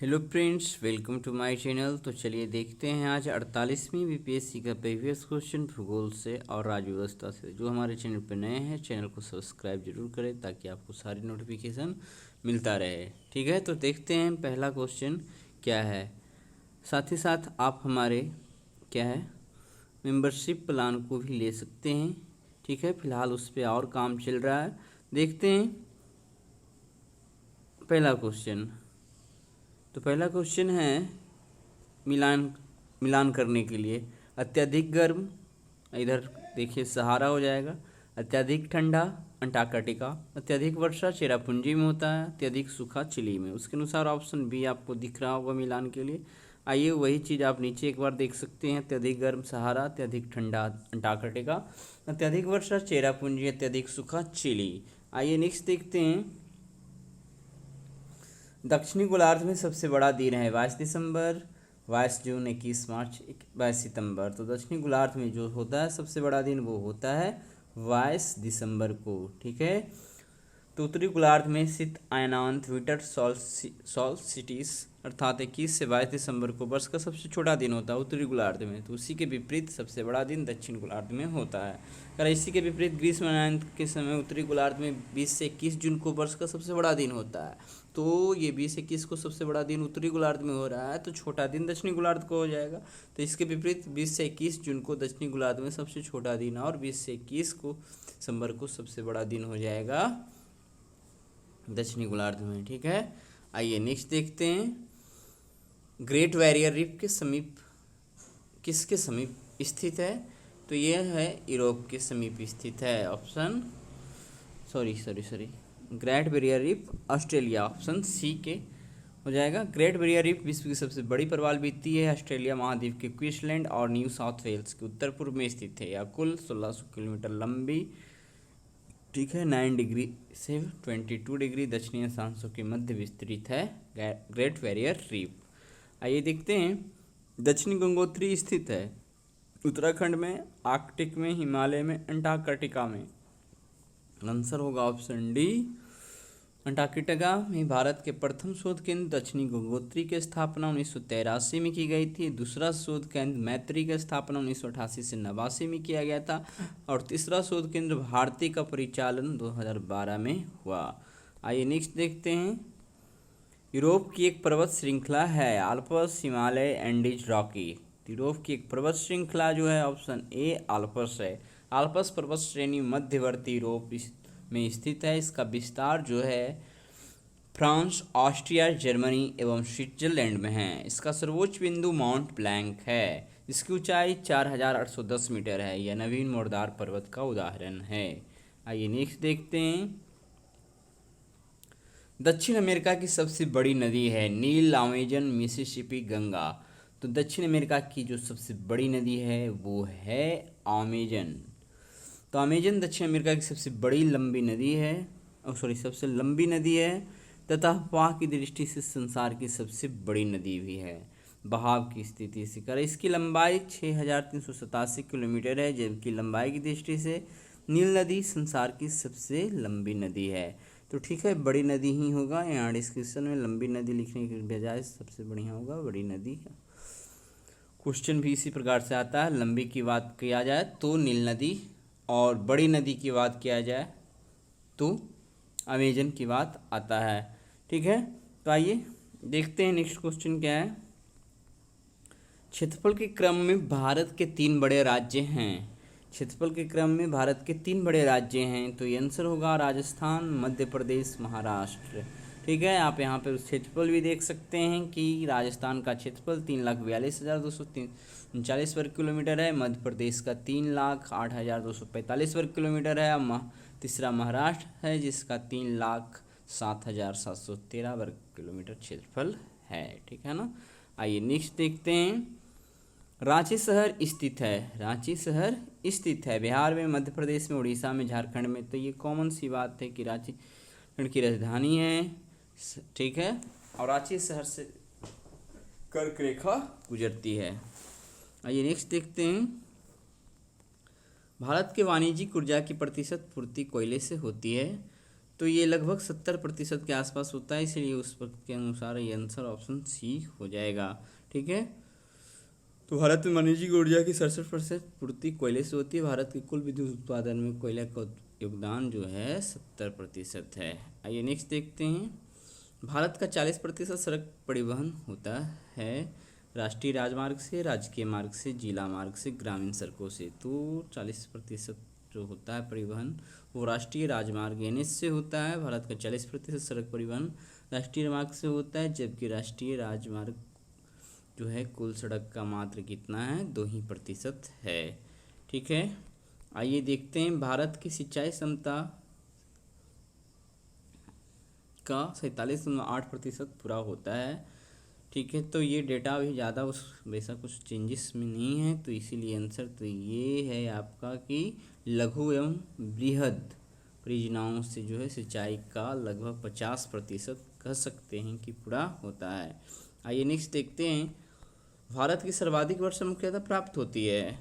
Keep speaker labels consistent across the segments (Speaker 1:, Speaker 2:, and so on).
Speaker 1: Hello friends, welcome to my channel. तो चलिए देखते हैं आज 48वीं बीपीएससी का प्रीवियस क्वेश्चन भूगोल से और राज्य व्यवस्था से। जो हमारे चैनल पर नए हैं, चैनल को सब्सक्राइब जरूर करें ताकि आपको सारी नोटिफिकेशन मिलता रहे। ठीक है, तो देखते हैं पहला क्वेश्चन क्या है। साथ ही साथ आप हमारे क्या है मेंबरशिप प्लान को भी ले सकते हैं। ठीक है, फिलहाल उस पर और काम चल रहा है। देखते हैं पहला क्वेश्चन। तो पहला क्वेश्चन है मिलान मिलान करने के लिए। अत्यधिक गर्म इधर देखिए सहारा हो जाएगा, अत्यधिक ठंडा अंटार्कटिका, अत्यधिक वर्षा चेरापूंजी में होता है, अत्यधिक सूखा चिली में। उसके अनुसार ऑप्शन बी आपको दिख रहा होगा मिलान के लिए। आइए वही चीज़ आप नीचे एक बार देख सकते हैं। अत्यधिक गर्म सहारा, अत्यधिक ठंडा अंटार्कटिका, अत्यधिक वर्षा चेरापूंजी, अत्यधिक सूखा चिली। आइए नेक्स्ट देखते हैं। दक्षिणी गोलार्ध में सबसे बड़ा दिन है 22 दिसंबर, 22 जून, 21 मार्च, 22 सितंबर। तो दक्षिणी गोलार्ध में जो होता है सबसे बड़ा दिन वो होता है 22 दिसंबर को। ठीक है, तो उत्तरी गोलार्ध में स्थित अयनांत विंटर सॉल्स्टिस अर्थात 21 से 22 दिसंबर को वर्ष का सबसे छोटा दिन होता है उत्तरी गोलार्ध में। तो उसी के विपरीत सबसे बड़ा दिन दक्षिण गोलार्ध में होता है। अगर इसी के विपरीत ग्रीष्म अयनांत के समय उत्तरी गोलार्ध में 20 से 21 जून को वर्ष का सबसे बड़ा दिन होता है। तो ये 20-21 को सबसे बड़ा दिन उत्तरी गोलार्ध में हो रहा है, तो छोटा दिन दक्षिणी गोलार्ध को हो जाएगा। तो इसके विपरीत 20 से 21 जून को दक्षिणी गोलार्ध में सबसे छोटा दिन और 20 से 21 को दिसंबर को सबसे बड़ा दिन हो जाएगा दक्षिणी गोलार्ध में। ठीक है, आइए नेक्स्ट देखते हैं। ग्रेट बैरियर रीफ के समीप किसके समीप स्थित है? तो यह है यूरोप के समीप स्थित है। Option sorry Great Barrier Reef Australia, option C के हो जाएगा। ग्रेट बैरियर रीफ विश्व की सबसे बड़ी प्रवाल भित्ति है। ऑस्ट्रेलिया महाद्वीप के क्वींसलैंड और न्यू साउथ वेल्स के उत्तर पूर्व में स्थित है। यह कुल 1600 किलोमीटर लंबी, ठीक है, 9 डिग्री से 22 डिग्री दक्षिणी अक्षांशों के मध्य विस्तृत है ग्रेट बैरियर रीफ। आइए देखते हैं। दक्षिणी गंगोत्री स्थित है उत्तराखंड में, आर्कटिक में, हिमालय में, अंटार्कटिका में। आंसर होगा ऑप्शन डी। अंटार्कटिका में भारत के प्रथम शोध केंद्र दक्षिणी गंगोत्री की स्थापना 1983 में की गई थी। दूसरा शोध केंद्र मैत्री की स्थापना 1988 से 89 में किया गया था और तीसरा शोध केंद्र भारती का परिचालन 2012 में हुआ। आइए नेक्स्ट देखते हैं। यूरोप की एक पर्वत श्रृंखला है Alps, Himalaya, Andes, Rocky. Europe की एक पर्वत श्रृंखला जो है ऑप्शन ए आल्प्स है। आल्प्स पर्वत श्रेणी मध्यवर्ती यूरोप में स्थित है। इसका विस्तार जो है फ्रांस, ऑस्ट्रिया, जर्मनी एवं स्विट्जरलैंड में है। इसका सर्वोच्च बिंदु माउंट ब्लैंक है। इसकी ऊंचाई 4810 मीटर है। यह नवीन मोरदार पर्वत का उदाहरण है। आइए नेक्स्ट देखते हैं। दक्षिण अमेरिका की सबसे बड़ी नदी है नील, अमेजन, मिसिसिपी, गंगा। तो दक्षिण अमेरिका की जो सबसे बड़ी नदी है वो है अमेजन। तो अमेजन दक्षिण अमेरिका की सबसे बड़ी लंबी नदी है, सबसे लंबी नदी है तथा बहाव की दृष्टि से संसार की सबसे बड़ी नदी भी है। बहाव की स्थिति से कर इसकी लंबाई 6387 किलोमीटर है, जबकि लंबाई की दृष्टि से नील नदी संसार की सबसे लंबी नदी है। तो ठीक है, बड़ी नदी ही होगा। यहाँ डिस्क्रिप्शन में लंबी नदी लिखने के बजाय सबसे बढ़िया होगा बड़ी नदी। क्वेश्चन भी इसी प्रकार से आता है। लंबी की बात किया जाए तो नील नदी और बड़ी नदी की बात किया जाए तो अमेजन की बात आता है। ठीक है, तो आइए देखते हैं नेक्स्ट क्वेश्चन क्या है। क्षेत्रफल के क्रम में भारत के 3 बड़े राज्य हैं। क्षेत्रफल के क्रम में भारत के 3 बड़े राज्य हैं। तो ये आंसर होगा राजस्थान, मध्य प्रदेश, महाराष्ट्र। ठीक है, आप यहाँ पर क्षेत्रफल भी देख सकते हैं कि राजस्थान का क्षेत्रफल 3,42,239 वर्ग किलोमीटर है। मध्य प्रदेश का 3,08,245 वर्ग किलोमीटर है। तीसरा महाराष्ट्र है जिसका 3,07,713 वर्ग किलोमीटर क्षेत्रफल है। ठीक है ना। आइए नेक्स्ट देखते हैं। रांची शहर स्थित है। रांची शहर स्थित है बिहार में, मध्य प्रदेश में, उड़ीसा में, झारखंड में। तो ये कॉमन सी बात है कि रांची की राजधानी है। ठीक है, और रांची शहर से कर्क रेखा गुजरती है। आइए नेक्स्ट देखते हैं। भारत के वाणिज्यिक ऊर्जा की प्रतिशत पूर्ति कोयले से होती है। तो ये लगभग 70% के आसपास होता है, इसलिए उस पर के अनुसार ये आंसर ऑप्शन सी हो जाएगा। ठीक है, तो भारत में वाणिज्यिक ऊर्जा की 67% पूर्ति कोयले से होती है। भारत के कुल विद्युत उत्पादन में कोयले का योगदान जो है 70% है। आइए नेक्स्ट देखते हैं। भारत का 40% सड़क परिवहन होता है राष्ट्रीय राजमार्ग से, राजकीय मार्ग से, जिला मार्ग से, ग्रामीण सड़कों से। तो 40% जो होता है परिवहन वो राष्ट्रीय राजमार्ग एनएच से होता है। भारत का 40% सड़क परिवहन राष्ट्रीय मार्ग से होता है, जबकि राष्ट्रीय राजमार्ग जो है कुल सड़क का मात्र कितना है, 2% है। ठीक है, आइए देखते हैं। भारत की सिंचाई क्षमता का 47.8% पूरा होता है। ठीक है, तो ये डेटा अभी ज़्यादा उस वैसा कुछ चेंजेस में नहीं है, तो इसीलिए आंसर तो ये है आपका कि लघु एवं बृहद परियोजनाओं से जो है सिंचाई का लगभग 50% कह सकते हैं कि पूरा होता है। आइए नेक्स्ट देखते हैं। भारत की सर्वाधिक वर्षा मुख्यतः प्राप्त होती है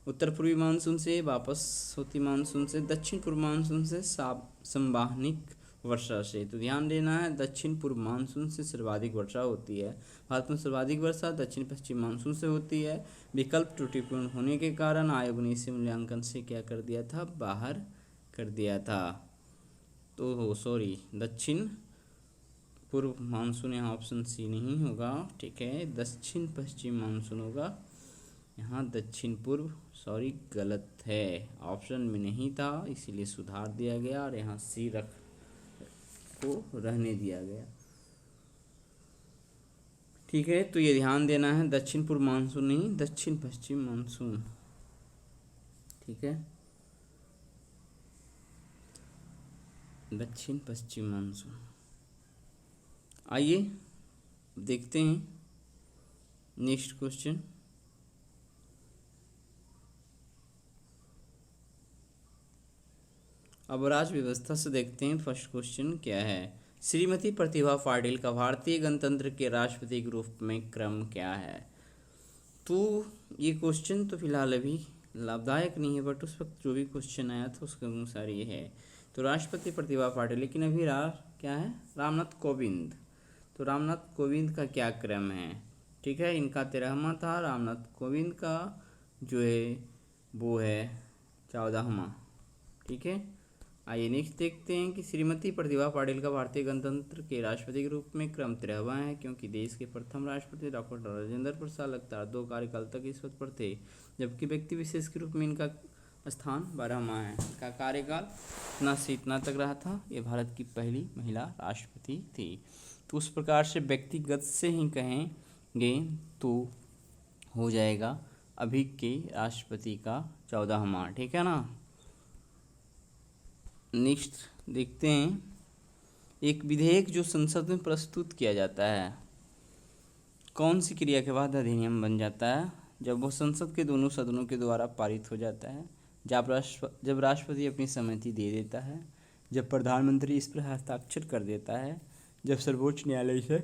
Speaker 1: उत्तर पूर्वी मानसून से, वापस होती मानसून से, दक्षिण पूर्व मानसून से, संवहनिक वर्षा से। तो ध्यान देना है, दक्षिण पूर्व मानसून से सर्वाधिक वर्षा होती है। भारत में सर्वाधिक वर्षा दक्षिण पश्चिम मानसून से होती है। विकल्प त्रुटिपूर्ण होने के कारण आयोग ने इसे मूल्यांकन से क्या कर दिया था, बाहर कर दिया था। तो सॉरी, दक्षिण पूर्व मानसून यहाँ ऑप्शन सी नहीं होगा। ठीक है, दक्षिण पश्चिम मानसून होगा, यहाँ दक्षिण पूर्व, सॉरी गलत है, ऑप्शन में नहीं था, इसीलिए सुधार दिया गया और यहाँ सी रख को रहने दिया गया। ठीक है, तो ये ध्यान देना है, दक्षिण पूर्व मानसून नहीं, दक्षिण पश्चिम मानसून। ठीक है, दक्षिण पश्चिम मानसून। आइए देखते हैं नेक्स्ट क्वेश्चन। अब राज्य व्यवस्था से देखते हैं फर्स्ट क्वेश्चन क्या है। श्रीमती प्रतिभा पाटिल का भारतीय गणतंत्र के राष्ट्रपति के रूप में क्रम क्या है। तो ये क्वेश्चन तो फिलहाल अभी लाभदायक नहीं है, बट उस वक्त जो भी क्वेश्चन आया था उसके अनुसार ये है। तो राष्ट्रपति प्रतिभा पाटिल, लेकिन अभी क्या है, रामनाथ कोविंद। तो रामनाथ कोविंद का क्या क्रम है। ठीक है, इनका 13वां था, रामनाथ कोविंद का जो है वो है 14वां। ठीक है, आइए नेक्स्ट देखते हैं कि श्रीमती प्रतिभा पाटिल का भारतीय गणतंत्र के राष्ट्रपति के रूप में क्रम 13वां है, क्योंकि देश के प्रथम राष्ट्रपति डॉक्टर राजेंद्र प्रसाद लगातार 2 कार्यकाल तक इस पद पर थे, जबकि व्यक्ति विशेष के रूप में इनका स्थान 12वां है। इनका कार्यकाल इतना से इतना तक रहा था। ये भारत की पहली महिला राष्ट्रपति थी। तो उस प्रकार से व्यक्तिगत से ही कहेंगे तो हो जाएगा अभी के राष्ट्रपति का 14वां। ठीक है ना। नेक्स्ट देखते हैं, एक विधेयक जो संसद में प्रस्तुत किया जाता है कौन सी क्रिया के बाद अधिनियम बन जाता है। जब वो संसद के दोनों सदनों के द्वारा पारित हो जाता है, जब राष्ट्रपति अपनी सहमति दे देता है, जब प्रधानमंत्री इस पर हस्ताक्षर कर देता है, जब सर्वोच्च न्यायालय से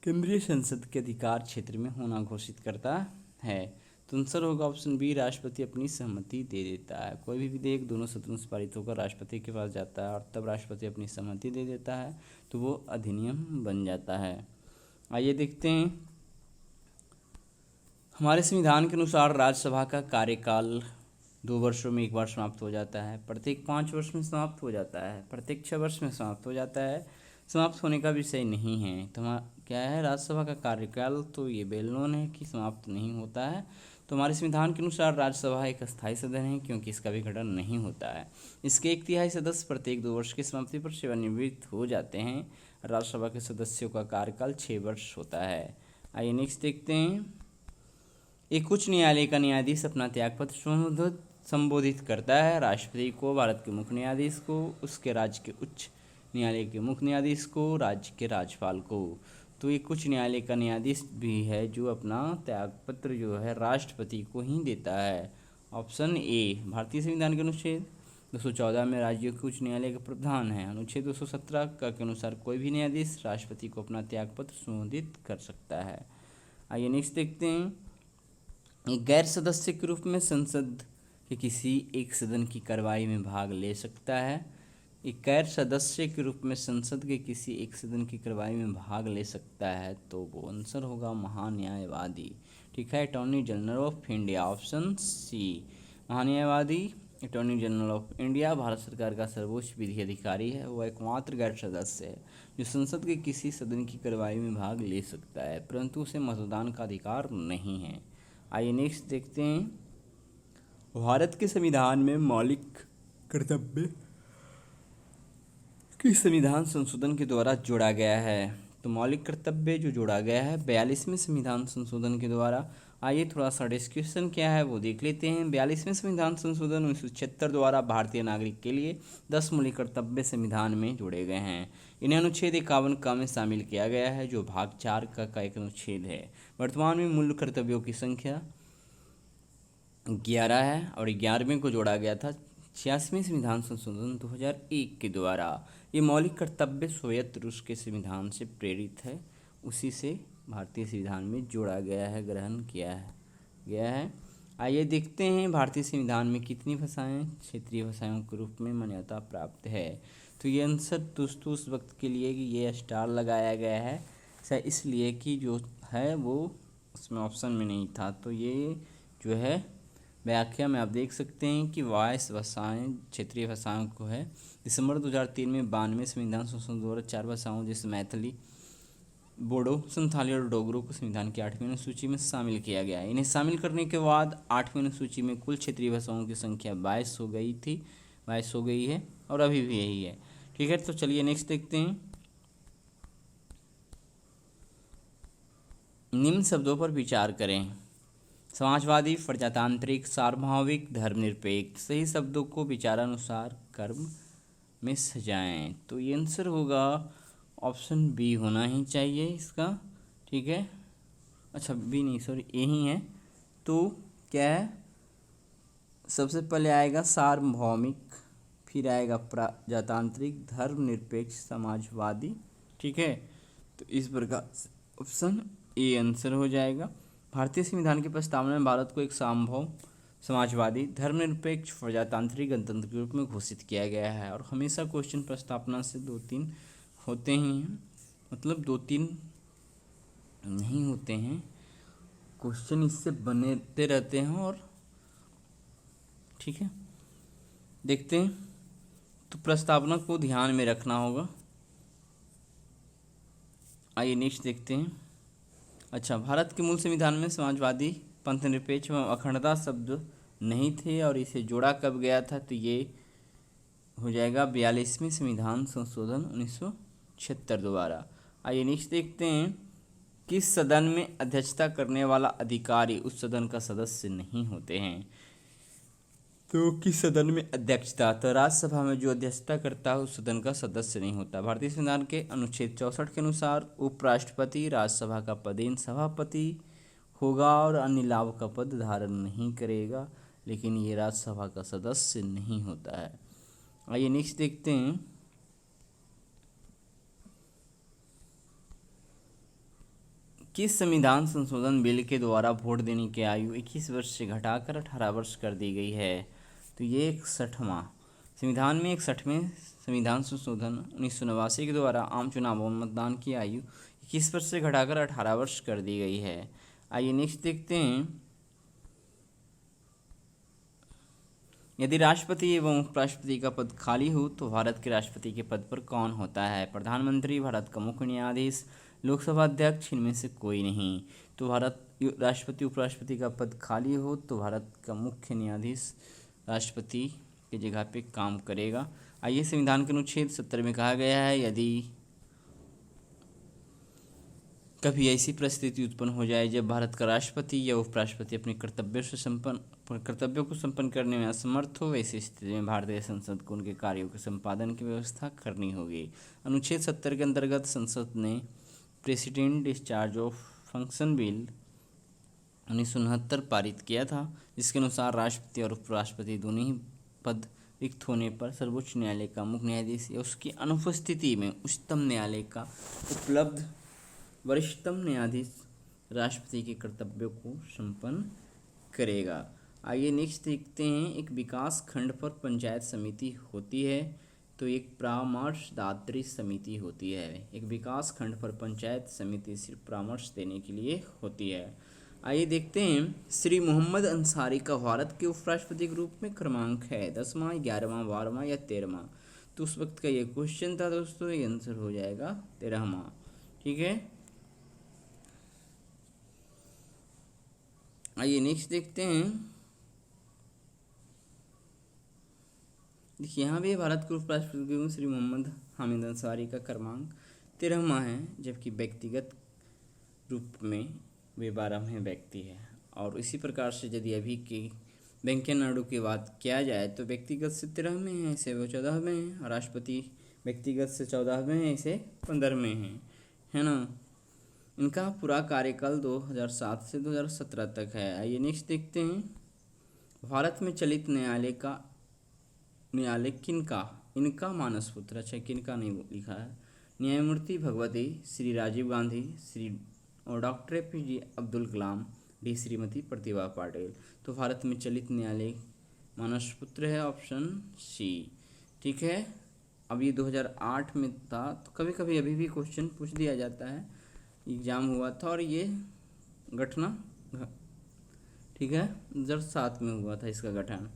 Speaker 1: केंद्रीय संसद के अधिकार क्षेत्र में होना घोषित करता है। तो आंसर होगा ऑप्शन बी, राष्ट्रपति अपनी सहमति दे देता है। कोई भी विधेयक दोनों सदनों से पारित होकर राष्ट्रपति के पास जाता है और तब राष्ट्रपति अपनी सहमति दे देता है तो वो अधिनियम बन जाता है। आइए देखते हैं, हमारे संविधान के अनुसार राज्यसभा का कार्यकाल 2 वर्षों में एक बार समाप्त हो जाता है, प्रत्येक 5 वर्ष में समाप्त हो जाता है, प्रत्येक 6 वर्ष में समाप्त हो जाता है। समाप्त होने का विषय नहीं है। तो क्या है, राज्यसभा का कार्यकाल तो ये वेल नोन है कि समाप्त नहीं होता है। तो हमारे संविधान के अनुसार राज्यसभा एक अस्थायी सदन है, क्योंकि इसका विघटन नहीं होता है। इसके 1/3 सदस्य प्रत्येक 2 वर्ष की समाप्ति पर सेवानिवृत्त हो जाते हैं। राज्यसभा के सदस्यों का कार्यकाल 6 वर्ष होता है। आइए नेक्स्ट देखते हैं, एक उच्च न्यायालय का न्यायाधीश अपना त्यागपत्र संबोधित करता है राष्ट्रपति को, भारत के मुख्य न्यायाधीश को, उसके राज्य के उच्च न्यायालय के मुख्य न्यायाधीश को, राज्य के राज्यपाल को। तो एक उच्च न्यायालय का न्यायाधीश भी है जो अपना त्यागपत्र जो है राष्ट्रपति को ही देता है। ऑप्शन ए, भारतीय संविधान के अनुच्छेद 214 में राज्यों के उच्च न्यायालय का प्रावधान है। अनुच्छेद 217 के अनुसार कोई भी न्यायाधीश राष्ट्रपति को अपना त्यागपत्र संबोधित कर सकता है। आइए नेक्स्ट देखते हैं, एक गैर सदस्य के रूप में संसद के किसी एक सदन की कार्रवाई में भाग ले सकता है। एक गैर सदस्य के रूप में संसद के किसी एक सदन की कार्यवाही में भाग ले सकता है, तो वो आंसर होगा महान्यायवादी। ठीक है, attorney general of India, option C महान्यायवादी। Attorney general of India Bharat सरकार का सर्वोच्च विधि अधिकारी है। वह एकमात्र गैर सदस्य है जो संसद के किसी सदन की कार्यवाही में भाग ले सकता है, परंतु उसे मतदान का अधिकार नहीं है। आइए नेक्स्ट देखते हैं। भारत के संविधान में मौलिक कर्तव्य किस संविधान संशोधन के द्वारा जोड़ा गया है? तो मौलिक कर्तव्य जो जोड़ा गया है 42वें संविधान संशोधन के द्वारा। आइए थोड़ा सा डिस्कशन क्या है वो देख लेते हैं। 42वें संविधान संशोधन 1976 द्वारा भारतीय नागरिक के लिए 10 मौलिक कर्तव्य संविधान में जोड़े गए हैं। इन्हें अनुच्छेद 51 का में शामिल किया गया है, जो भाग 4 का एक अनुच्छेद है। वर्तमान में मूल कर्तव्यों की संख्या 11 है और 11वें को जोड़ा गया था 86वें संविधान संशोधन 2001 के द्वारा। ये मौलिक कर्तव्य सोवियत रूस के संविधान से प्रेरित है, उसी से भारतीय संविधान में जोड़ा गया है, ग्रहण किया गया है। आइए देखते हैं भारतीय संविधान में कितनी भाषाएं क्षेत्रीय भाषाओं के रूप में मान्यता प्राप्त है। तो ये आंसर दोस्तों उस वक्त के लिए कि ये स्टार लगाया गया है ऐसा इसलिए कि जो है वो उसमें ऑप्शन में नहीं था। तो ये जो है व्याख्या में आप देख सकते हैं कि 22 भाषाएँ क्षेत्रीय भाषाओं को है। दिसंबर 2003 में 92वें संविधान संशोधन द्वारा 4 भाषाओं जैसे मैथिली, बोडो, संथाली और डोगरो को संविधान की 8वीं अनुसूची में शामिल किया गया है। इन्हें शामिल करने के बाद 8वीं अनुसूची में कुल क्षेत्रीय भाषाओं की संख्या 22 हो गई थी, 22 हो गई है और अभी भी यही है। ठीक है, तो चलिए नेक्स्ट देखते हैं। निम्न शब्दों पर विचार करें। समाजवादी, प्रजातांत्रिक, सार्वभौमिक, धर्मनिरपेक्ष। सही शब्दों को विचारानुसार कर्म में सजाएं। तो ये आंसर होगा ऑप्शन बी होना ही चाहिए इसका। ठीक है, अच्छा बी नहीं सॉरी ए ही है। तो क्या है, सबसे पहले आएगा सार्वभौमिक, फिर आएगा प्रजातांत्रिक, धर्मनिरपेक्ष, समाजवादी। ठीक है, तो इस प्रकार ऑप्शन ए आंसर हो जाएगा। भारतीय संविधान की प्रस्तावना में भारत को एक सार्वभौम, समाजवादी, धर्मनिरपेक्ष, प्रजातांत्रिक गणतंत्र के रूप में घोषित किया गया है। और हमेशा क्वेश्चन प्रस्तावना से 2-3 होते ही हैं, मतलब 2-3 नहीं होते हैं, क्वेश्चन इससे बनते रहते हैं। और ठीक है, देखते हैं। तो प्रस्तावना को ध्यान में रखना होगा। आइए नेक्स्ट देखते हैं। अच्छा, भारत के मूल संविधान में समाजवादी, पंथनिरपेक्ष एवं अखंडता शब्द नहीं थे और इसे जोड़ा कब गया था? तो ये हो जाएगा 42वें संविधान संशोधन 1976 द्वारा। आइए नेक्स्ट देखते हैं। किस सदन में अध्यक्षता करने वाला अधिकारी उस सदन का सदस्य नहीं होते हैं? तो किस सदन में अध्यक्षता? तो राज्यसभा में जो अध्यक्षता करता है उस सदन का सदस्य नहीं होता। भारतीय संविधान के अनुच्छेद 64 के अनुसार उपराष्ट्रपति राज्यसभा का पदेन सभापति होगा और अन्य लाभ का पद धारण नहीं करेगा, लेकिन ये राज्यसभा का सदस्य नहीं होता है। आइए नेक्स्ट देखते हैं। किस संविधान संशोधन बिल के द्वारा वोट देने की आयु 21 वर्ष से घटाकर 18 वर्ष कर दी गई है? तो ये 61वां संविधान में 61वें संविधान संशोधन 1989 के द्वारा आम चुनावों में मतदान की आयु 21 वर्ष से घटाकर 18 वर्ष कर दी गई है। आइए नेक्स्ट देखते हैं। यदि राष्ट्रपति एवं उपराष्ट्रपति का पद खाली हो तो भारत के राष्ट्रपति के पद पर कौन होता है? प्रधानमंत्री, भारत का मुख्य न्यायाधीश, लोकसभा अध्यक्ष, इनमें से कोई नहीं। तो भारत राष्ट्रपति उपराष्ट्रपति का पद खाली हो तो भारत का मुख्य न्यायाधीश राष्ट्रपति की जगह पे काम करेगा। आइए, संविधान के अनुच्छेद 70 में कहा गया है, यदि कभी ऐसी परिस्थिति उत्पन्न हो जाए जब भारत का राष्ट्रपति या उपराष्ट्रपति अपने कर्तव्यों को संपन्न करने में असमर्थ हो, ऐसी स्थिति में भारतीय संसद को उनके कार्यों के संपादन की व्यवस्था करनी होगी। अनुच्छेद 70 के अंतर्गत संसद ने president discharge of function bill 1969 पारित किया था, जिसके अनुसार राष्ट्रपति और उपराष्ट्रपति दोनों ही पद रिक्त होने पर सर्वोच्च न्यायालय का मुख्य न्यायाधीश या उसकी अनुपस्थिति में उच्चतम न्यायालय का उपलब्ध वरिष्ठतम न्यायाधीश राष्ट्रपति के कर्तव्यों को संपन्न करेगा। आइए नेक्स्ट देखते हैं। एक विकास खंड पर पंचायत समिति होती है, तो एक परामर्शदात्री समिति होती है। एक विकास खंड पर पंचायत समिति सिर्फ परामर्श देने के लिए होती है। आइए देखते हैं, श्री मोहम्मद अंसारी का भारत के उपराष्ट्रपति के रूप में क्रमांक है 10वां, 11वां, 12वां या 13वां। तो उस वक्त का ये क्वेश्चन था दोस्तों, ये आंसर हो जाएगा 13वां। ठीक है, आइए नेक्स्ट देखते हैं। देखिए यहाँ भी भारत के उपराष्ट्रपति श्री मोहम्मद हामिद अंसारी का क्रमांक 13वां है, जबकि व्यक्तिगत रूप में वे 12वें व्यक्ति है। और इसी प्रकार से यदि अभी के वेंकैया नायडू की बात किया जाए तो व्यक्तिगत से 13वें हैं, ऐसे वो 14वें हैं, और राष्ट्रपति व्यक्तिगत से 14वें हैं, ऐसे 15वें हैं, है ना। इनका पूरा कार्यकाल 2007 से 2017 तक है। आइए नेक्स्ट देखते हैं, भारत में चलित न्यायालय किनका, इनका मानस पुत्र, अच्छा किनका नहीं लिखा है, न्यायमूर्ति भगवती श्री राजीव गांधी, श्री और doctor APJ Abdul Kalam, D Shrimati Pratibha Patil. तो भारत में चलित न्यायालय मानस पुत्र है, ऑप्शन सी। ठीक है, अब ये 2008 में था, तो कभी कभी अभी भी क्वेश्चन पूछ दिया जाता है, एग्जाम हुआ था और ये घटना, ठीक है, 2007 में हुआ था इसका गठन।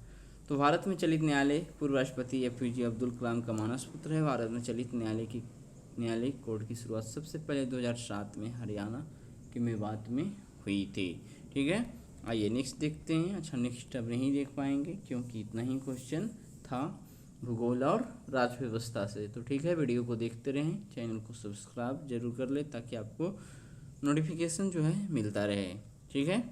Speaker 1: तो भारत में चलित न्यायालय पूर्व राष्ट्रपति APJ अब्दुल कलाम का मानस पुत्र है। भारत में चलित न्यायालय कोर्ट की शुरुआत सबसे पहले 2007 में हरियाणा के मेवात में हुई थी। ठीक है, आइए नेक्स्ट देखते हैं। अच्छा नेक्स्ट अब नहीं देख पाएंगे क्योंकि इतना ही क्वेश्चन था भूगोल और राज्य व्यवस्था से। तो ठीक है, वीडियो को देखते रहें, चैनल को सब्सक्राइब जरूर कर ले ताकि आपको नोटिफिकेशन जो है मिलता रहे। ठीक है।